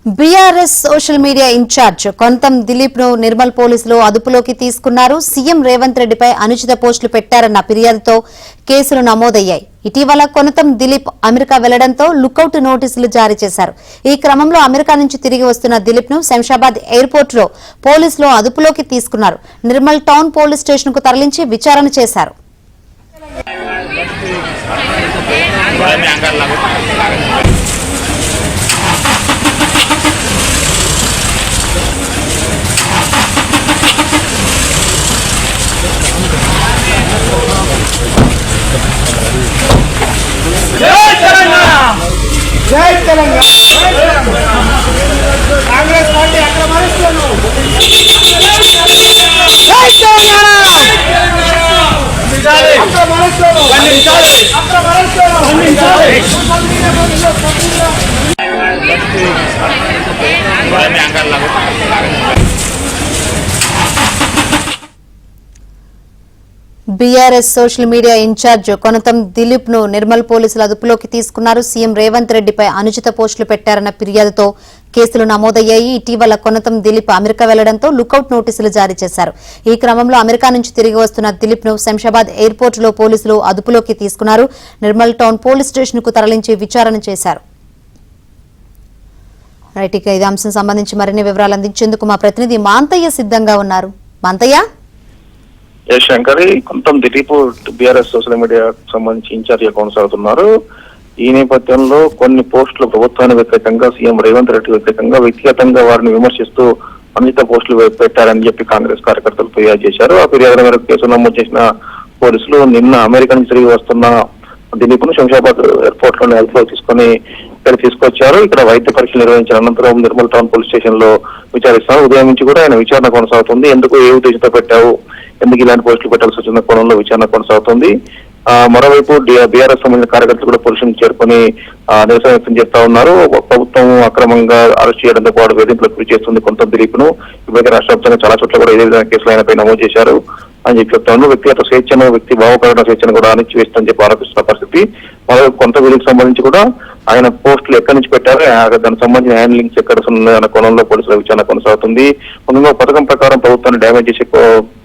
BRS social media incharge కొంతం దిలీప్ ను నిర్మల్ పోలీసులు అదుపులోకి తీసుకున్నారు. సీఎం రేవంత్ రెడ్డిపై అనుచిత పోస్టులు పెట్టారన్న ఫిర్యాదుతో కేసులు నమోదయ్యాయి. ఇటీవల కొంతం దిలీప్ అమెరికా వెళ్లడంతో లుకౌట్ నోటీసులు జారీ చేశారు. ఈ క్రమంలో అమెరికా నుంచి తిరిగి వస్తున్న దిలీప్ ను శంషాబాద్ ఎయిర్పోర్ట్ లో పోలీసులు అదుపులోకి తీసుకున్నారు. నిర్మల్ టౌన్ పోలీస్ స్టేషన్ కు తరలించి విచారణ చేశారు. జై తెలంగాణ కాంగ్రెస్ పార్టీ అక్రమాస్తులను జై తెలంగాణ అక్రమాస్తులను BRS social media incharge Konatham Dilip ను నిర్మల్ పోలీసులు అదుపులోకి తీసుకున్నారు. సీఎం రేవంత్ రెడ్డిపై అనుచిత పోస్టులు పెట్టారన్న ఫిర్యాదుతో కేసులు నమోదయ్యాయి. ఇటీవల కొనతం దిలీప్ అమెరికా వెళ్లడంతో లుకౌట్ నోటీసులు జారీ చేశారు. ఈ క్రమంలో అమెరికా నుంచి తిరిగి వస్తున్న దిలీప్ ను శంషాబాద్ ఎయిర్పోర్ట్ లో పోలీసులు అదుపులోకి తీసుకున్నారు. నిర్మల్ టౌన్ పోలీస్ స్టేషన్ కు తరలించి విచారణ చేశారు. రైట్, ఇక ఇదే అంశం సంబంధించి మరిన్ని వివరాలు అందించేందుకు మా ప్రతినిధి మాంతయ్య సిద్ధంగా ఉన్నారు. మాంతయ్య, శంకరి కొంతం దిలీప్ బీఆర్ఎస్ సోషల్ మీడియా సంబంధించి ఇన్ఛార్జ్ కొనసాగుతున్నారు. ఈ నేపథ్యంలో కొన్ని పోస్టులు ప్రభుత్వానికి వ్యతిరేకంగా సీఎం రేవంత్ రెడ్డి వ్యతిరేకంగా వ్యక్తిగతంగా వారిని విమర్శిస్తూ అనుచిత పోస్టులు పెట్టారని చెప్పి కాంగ్రెస్ కార్యకర్తలు ఫిర్యాదు చేశారు. ఆ ఫిర్యాదు మేరకు కేసు నమోదు చేసిన పోలీసులు నిన్న అమెరికా నుంచి తిరిగి వస్తున్న దిలీప్ ను శంషాబాద్ ఎయిర్పోర్ట్ లోని హెల్త్ లో తీసుకుని ఇక్కడ తీసుకొచ్చారు. ఇక్కడ వైద్య పరీక్షలు నిర్వహించిన అనంతరం నిర్మల్ టౌన్ పోలీస్ స్టేషన్ లో విచారిస్తారు. ఉదయం నుంచి కూడా ఆయన విచారణ కొనసాగుతుంది. ఎందుకు ఏ ఉద్దేశంతో పెట్టావు, ఎందుకు ఇలాంటి పోస్టులు పెట్టాల్సి వచ్చిన కోణంలో విచారణ కొనసాగుతుంది. మరోవైపు బీఆర్ఎస్ సంబంధించిన కార్యకర్తలు కూడా పోలీసులను చేరుకొని నిరసన వ్యక్తం చేస్తా ఉన్నారు. ప్రభుత్వం అక్రమంగా అరెస్ట్ చేయడంతో పాటు వేధింపులకు గురి చేస్తుంది కొంత దిలీప్ ను. ఇప్పటికే రాష్ట్ర వ్యాప్తంగా చాలా చోట్ల కూడా ఇదే విధంగా కేసులు ఆయనపై నమోదు చేశారు అని చెప్పి చెప్తాను. వ్యక్తిగత స్వేచ్ఛను, వ్యక్తి భావప్రకటన స్వేచ్ఛను కూడా అణిచివేస్తుందని చెప్పి ఆరోపిస్తున్న పరిస్థితి. మరో కొంత దిలీప్ సంబంధించి కూడా ఆయన పోస్టులు ఎక్కడి నుంచి పెట్టారో దానికి సంబంధించిన హ్యాండ్లింగ్స్ ఎక్కడ ఉన్నాయన్న కోణంలో పోలీసుల విచారణ కొనసాగుతుంది. ముందుగా పథకం ప్రకారం ప్రభుత్వాన్ని డ్యామేజ్ చేసే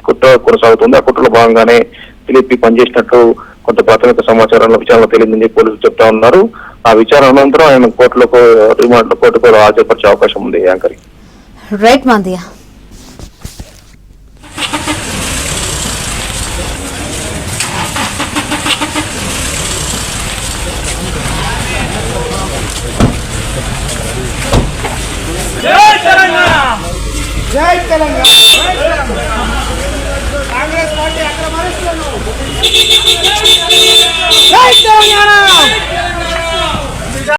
కుట్ర కొనసాగుతుంది. ఆ కుట్రలో భాగంగానే దిలీప్ పనిచేసినట్టు కొంత ప్రాథమిక సమాచారంలో విచారణ తేలిందని పోలీసులు చెప్తా ఉన్నారు. ఆ విచారణ అనంతరం ఆయన కోర్టుకు హాజరుపరిచే అవకాశం ఉంది. యాంకరి రైట్ మాంతయ్య. జై తెలంగాణ కాంగ్రెస్ పార్టీ అక్రమాస్తులను